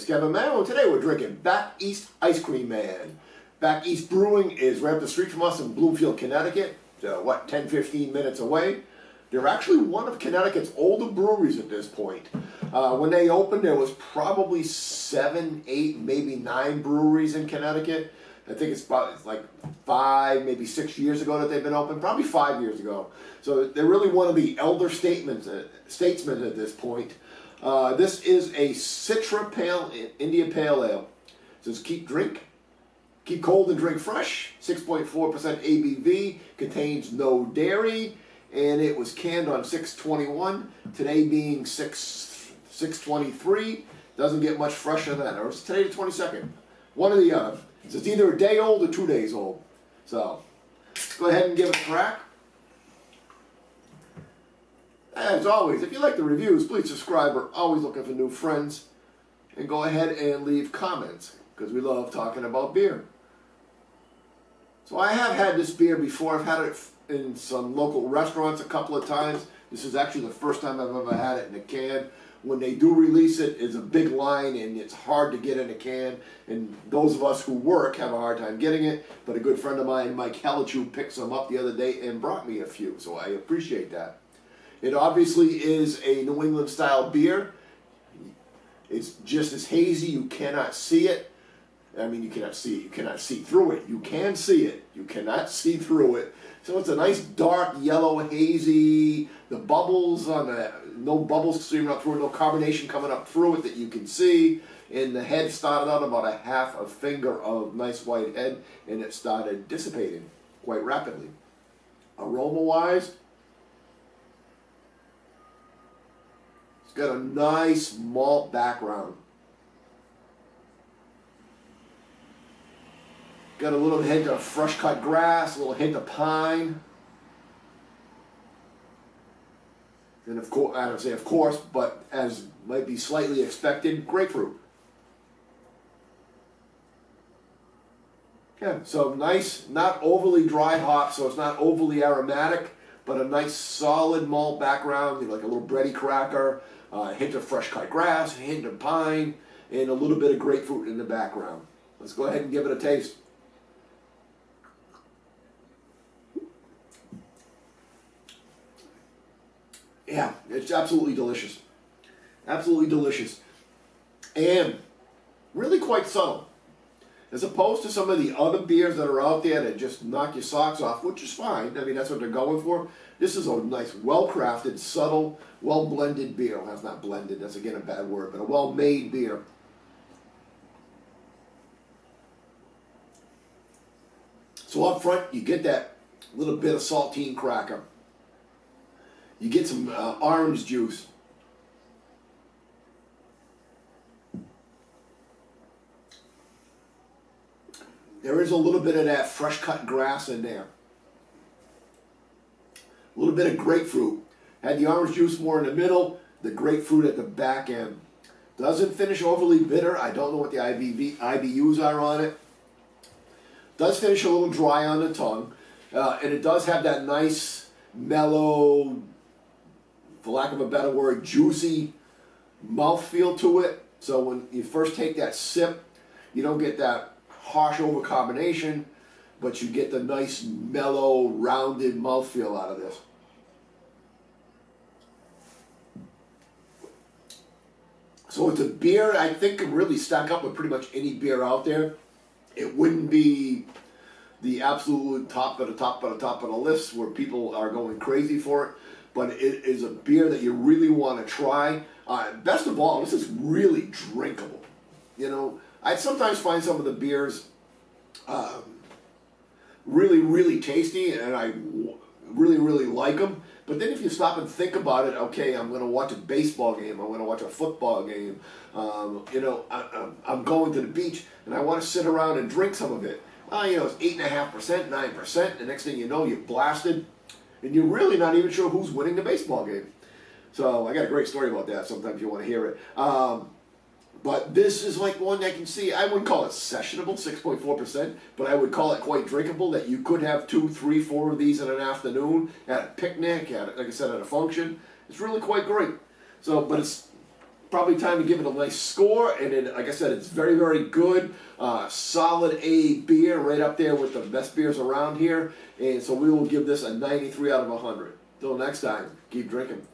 Kevin Merrill, and today we're drinking Back East Ice Cream Man. Back East Brewing is right up the street from us in Bloomfield, Connecticut. So, 10-15 minutes away. They're actually one of Connecticut's older breweries at this point. When they opened, there was probably 7, 8, maybe 9 breweries in Connecticut. I think it's like 5, maybe 6 years ago that they've been open, probably 5 years ago. So they're really one of the elder statesmen at this point. This is a Citra India Pale Ale. It says keep cold and drink fresh. 6.4% ABV, contains no dairy, and it was canned on 6/21. Today being 6/23, doesn't get much fresher than that. Or it's today the 22nd. One or the other. So it's either a day old or 2 days old. So let's go ahead and give it a crack. As always, if you like the reviews, please subscribe. We're always looking for new friends. And go ahead and leave comments, because we love talking about beer. So I have had this beer before. I've had it in some local restaurants a couple of times. This is actually the first time I've ever had it in a can. When they do release it, it's a big line and it's hard to get in a can. And those of us who work have a hard time getting it. But a good friend of mine, Mike Hellichu, picked some up the other day and brought me a few. So I appreciate that. It obviously is a New England style beer. It's just as hazy. You cannot see it. I mean, you cannot see it. You cannot see through it. You can see it. You cannot see through it. So it's a nice dark yellow hazy. The bubbles on the, no bubbles streaming up through it, no carbonation coming up through it that you can see. And the head started out about a half a finger of nice white head, and it started dissipating quite rapidly. Aroma-wise, it's got a nice malt background. Got a little hint of fresh cut grass, a little hint of pine. And of course, I don't say of course, but as might be slightly expected, grapefruit. Yeah, so nice, not overly dry hop, so it's not overly aromatic, but a nice solid malt background, like a little bready cracker, a hint of fresh cut grass, a hint of pine, and a little bit of grapefruit in the background. Let's go ahead and give it a taste. Yeah, it's absolutely delicious. Absolutely delicious. And really quite subtle. As opposed to some of the other beers that are out there that just knock your socks off, which is fine. I mean, that's what they're going for. This is a nice, well-crafted, subtle, well-blended beer. Well, that's not blended. That's, again, a bad word. But a well-made beer. So up front, you get that little bit of saltine cracker. You get some orange juice. There is a little bit of that fresh cut grass in there. A little bit of grapefruit. Had the orange juice more in the middle, the grapefruit at the back end. Doesn't finish overly bitter. I don't know what the IBUs are on it. Does finish a little dry on the tongue. And it does have that nice, mellow, for lack of a better word, juicy mouthfeel to it. So when you first take that sip, you don't get that harsh overcarbonation, but you get the nice, mellow, rounded mouthfeel out of this. So it's a beer I think can really stack up with pretty much any beer out there. It wouldn't be the absolute top of the list where people are going crazy for it. But it is a beer that you really want to try. Best of all, this is really drinkable. You know, I sometimes find some of the beers really, really tasty, and I really, really like them. But then if you stop and think about it, okay, I'm going to watch a baseball game, I'm going to watch a football game, you know, I'm going to the beach, and I want to sit around and drink some of it. You know, it's 8.5%, 9%, the next thing you know, you're blasted. And you're really not even sure who's winning the baseball game. So I got a great story about that. Sometimes you want to hear it. But this is like one I can see. I wouldn't call it sessionable, 6.4%, but I would call it quite drinkable, that you could have 2, 3, 4 of these in an afternoon at a picnic, like I said, at a function. It's really quite great. So, but it's probably time to give it a nice score. And then, like I said, it's very, very good. Solid A beer, right up there with the best beers around here. And so we will give this a 93 out of 100. Till next time, keep drinking.